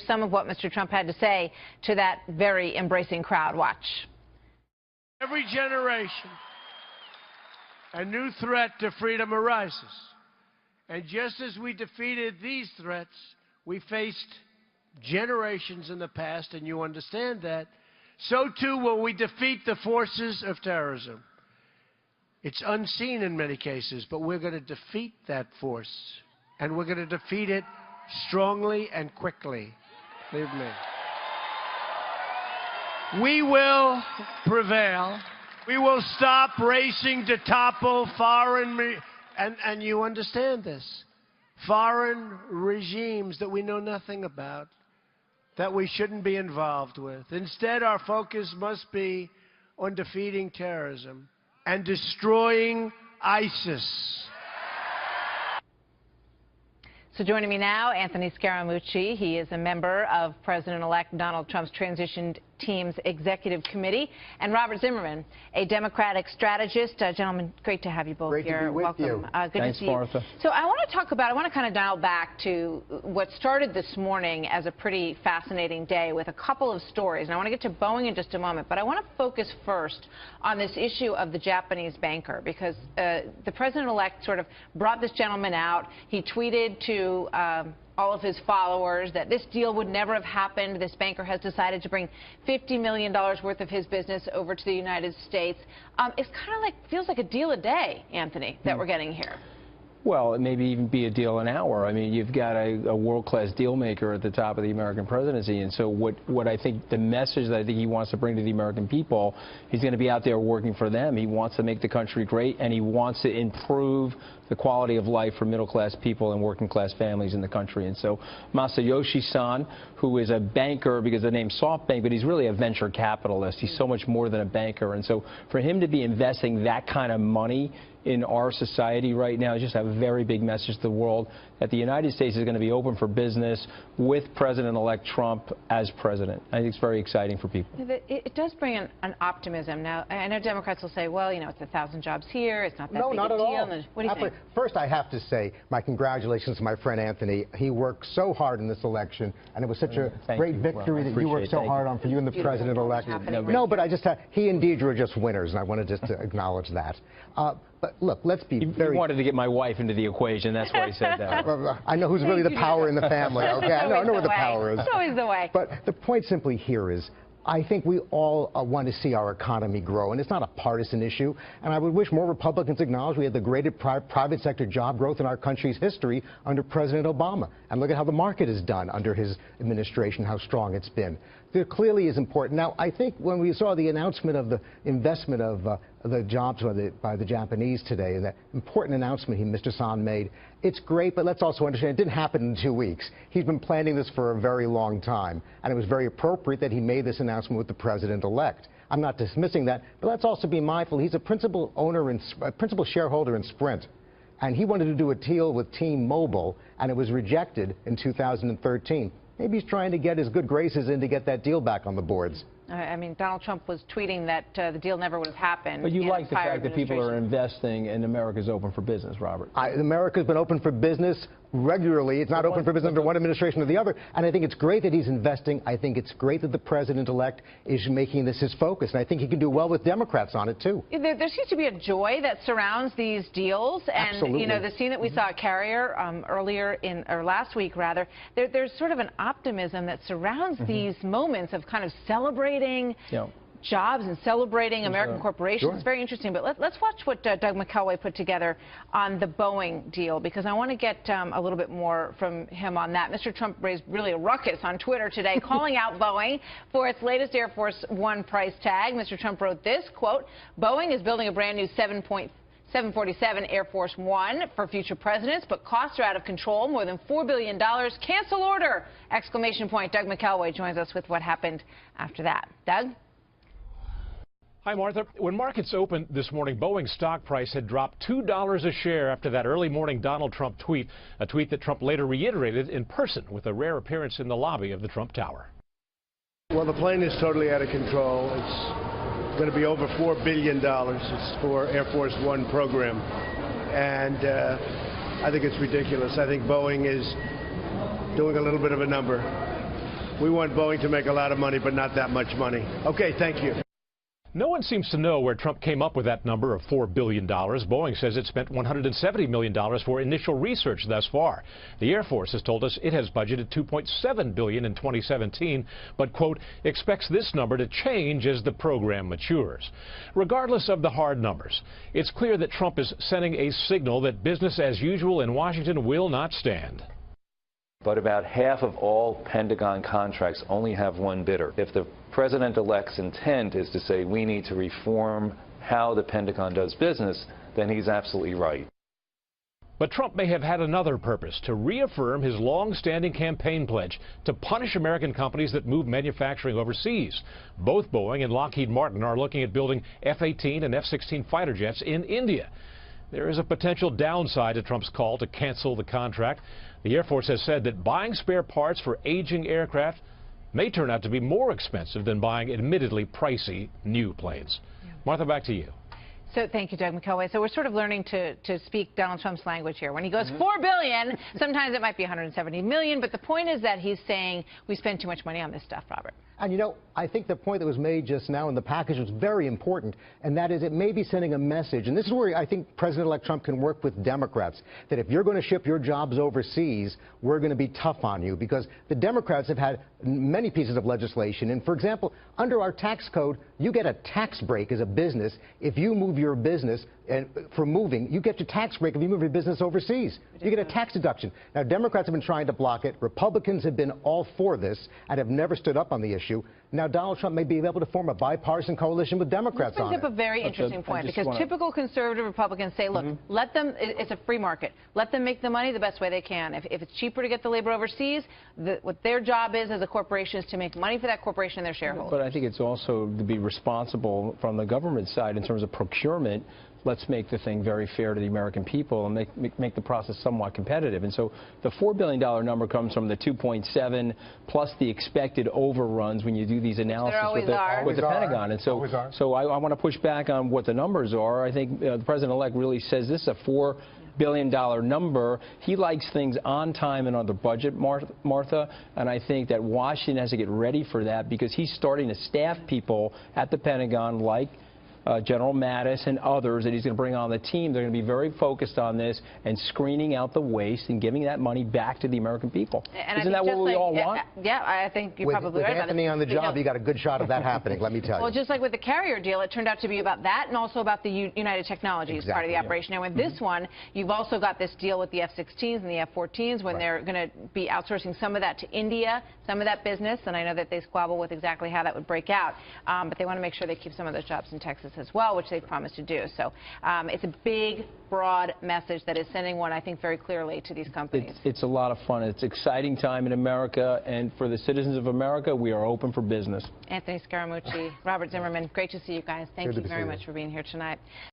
Some of what Mr. Trump had to say to that very embracing crowd. Watch. Every generation, a new threat to freedom arises. And just as we defeated these threats, we faced generations in the past, and you understand that. So too will we defeat the forces of terrorism. It's unseen in many cases, but we're going to defeat that force. And we're going to defeat it strongly and quickly. Believe me. We will prevail. We will stop racing to topple foreign, and you understand this, foreign regimes that we know nothing about, that we shouldn't be involved with. Instead, our focus must be on defeating terrorism and destroying ISIS. So joining me now, Anthony Scaramucci. He is a member of President-elect Donald Trump's Transition Team's Executive Committee, and Robert Zimmerman, a Democratic strategist. Gentlemen, great to have you both here. Great to be with Welcome. you. Good Thanks, to see Martha. you. So I want to kind of dial back to what started this morning as a pretty fascinating day with a couple of stories. And I want to get to Boeing in just a moment, but I want to focus first on this issue of the Japanese banker, because the president-elect sort of brought this gentleman out. He tweeted to all of his followers that this deal would never have happened. This banker has decided to bring $50 million worth of his business over to the United States. It's kind of like, feels like a deal a day, Anthony, that we're getting here. Well, it may even be a deal an hour. I mean, you've got a world-class deal maker at the top of the American presidency, and so what I think the message that I think he wants to bring to the American people, he's going to be out there working for them. He wants to make the country great, and he wants to improve the quality of life for middle-class people and working-class families in the country. And so Masayoshi Son, who is a banker because the name's SoftBank, but he's really a venture capitalist. He's so much more than a banker. And so for him to be investing that kind of money in our society right now is just a very big message to the world that the United States is going to be open for business with President-elect Trump as president. I think it's very exciting for people. It does bring an optimism. Now, I know Democrats will say, well, you know, it's 1,000 jobs here. It's not that big a deal. No, not at all. What do you think? First, I have to say my congratulations to my friend Anthony. He worked so hard in this election, and it was such a great victory that you worked so hard on for you and the president-elect. No, but he and Deidre are just winners, and I wanted just to acknowledge that. But look, let's be very... He wanted to get my wife into the equation. That's why he said that. I know who's really the power in the family, okay? I know where the power is. It's always the way. But the point simply here is, I think we all want to see our economy grow, and it's not a partisan issue. And I would wish more Republicans acknowledge we had the greatest private sector job growth in our country's history under President Obama. And look at how the market has done under his administration, how strong it's been. There clearly is important. Now, I think when we saw the announcement of the investment of the jobs by the Japanese today, and that important announcement Mr. Son made, it's great, but let's also understand it didn't happen in 2 weeks. He's been planning this for a very long time, and it was very appropriate that he made this announcement with the president-elect. I'm not dismissing that, but let's also be mindful he's a principal shareholder in Sprint. And he wanted to do a deal with T-Mobile, and it was rejected in 2013. Maybe he's trying to get his good graces in to get that deal back on the boards. I mean, Donald Trump was tweeting that the deal never would have happened. But you like the fact that people are investing and America's open for business, Robert. America's been open for business regularly. It's not open for business under one administration or the other. And I think it's great that he's investing. I think it's great that the president-elect is making this his focus. And I think he can do well with Democrats on it, too. There seems to be a joy that surrounds these deals. And, absolutely. You know, the scene that we saw at Carrier last week, rather, there's sort of an optimism that surrounds these moments of kind of celebrating jobs and celebrating American corporations. Sure. It's very interesting. But let's watch what Doug McKelway put together on the Boeing deal, because I want to get a little bit more from him on that. Mr. Trump raised really a ruckus on Twitter today, calling out Boeing for its latest Air Force One price tag. Mr. Trump wrote this, quote, "Boeing is building a brand new 747 Air Force One for future presidents, but costs are out of control. More than $4 billion. Cancel order! Exclamation point. Doug McKelway joins us with what happened after that. Doug? Hi, Martha. When markets opened this morning, Boeing's stock price had dropped $2 a share after that early morning Donald Trump tweet, a tweet that Trump later reiterated in person with a rare appearance in the lobby of the Trump Tower. Well, the plane is totally out of control. It's going to be over $4 billion. It's for Air Force One program. And I think it's ridiculous. I think Boeing is doing a little bit of a number. We want Boeing to make a lot of money, but not that much money. Okay, thank you. No one seems to know where Trump came up with that number of $4 billion. Boeing says it spent $170 million for initial research thus far. The Air Force has told us it has budgeted $2.7 billion in 2017, but, quote, expects this number to change as the program matures. Regardless of the hard numbers, it's clear that Trump is sending a signal that business as usual in Washington will not stand. But about half of all Pentagon contracts only have one bidder. If the president-elect's intent is to say we need to reform how the Pentagon does business, then he's absolutely right. But Trump may have had another purpose, to reaffirm his long-standing campaign pledge to punish American companies that move manufacturing overseas. Both Boeing and Lockheed Martin are looking at building F-18 and F-16 fighter jets in India. There is a potential downside to Trump's call to cancel the contract. The Air Force has said that buying spare parts for aging aircraft may turn out to be more expensive than buying admittedly pricey new planes. Yeah. Martha, back to you. So thank you, Doug McKelway. So we're sort of learning to speak Donald Trump's language here. When he goes $4 billion, sometimes it might be $170 million, but the point is that he's saying we spend too much money on this stuff, Robert. And, you know, I think the point that was made just now in the package was very important, and that is it may be sending a message, and this is where I think President-elect Trump can work with Democrats, that if you're going to ship your jobs overseas, we're going to be tough on you, because the Democrats have had many pieces of legislation. And, for example, under our tax code, you get a tax break as a business if you move your business, and for moving, you get your tax break if you move your business overseas. You get a tax deduction. Now, Democrats have been trying to block it. Republicans have been all for this and have never stood up on the issue. Now, Donald Trump may be able to form a bipartisan coalition with Democrats on it. This brings up a very interesting point, because typical conservative Republicans say, look, let them, it's a free market. Let them make the money the best way they can. If it's cheaper to get the labor overseas, what their job is as a corporation is to make money for that corporation and their shareholders. But I think it's also to be responsible from the government side in terms of procurement. Let's make the thing very fair to the American people and make the process somewhat competitive. And so the $4 billion number comes from the 2.7 plus the expected overruns when you do these analyses with the Pentagon. And so I want to push back on what the numbers are. I think the President-elect really says this is a $4 billion number. He likes things on time and on the budget, Martha, and I think that Washington has to get ready for that, because he's starting to staff people at the Pentagon like General Mattis and others that he's going to bring on the team. They're going to be very focused on this and screening out the waste and giving that money back to the American people. And isn't that what we all want? Yeah, I think you're probably right about it. With Anthony on the job, you got a good shot of that happening, let me tell you. Well, just like with the Carrier deal, it turned out to be about that and also about the United Technologies part of the operation. And with this one, you've also got this deal with the F-16s and the F-14s when they're going to be outsourcing some of that to India, some of that business, and I know that they squabble with exactly how that would break out, but they want to make sure they keep some of those jobs in Texas as well, which they've promised to do. So it's a big, broad message that is sending one, I think, very clearly to these companies. It's a lot of fun. It's an exciting time in America, and for the citizens of America, we are open for business. Anthony Scaramucci, Robert Zimmerman, great to see you guys. Thank you very much for being here tonight.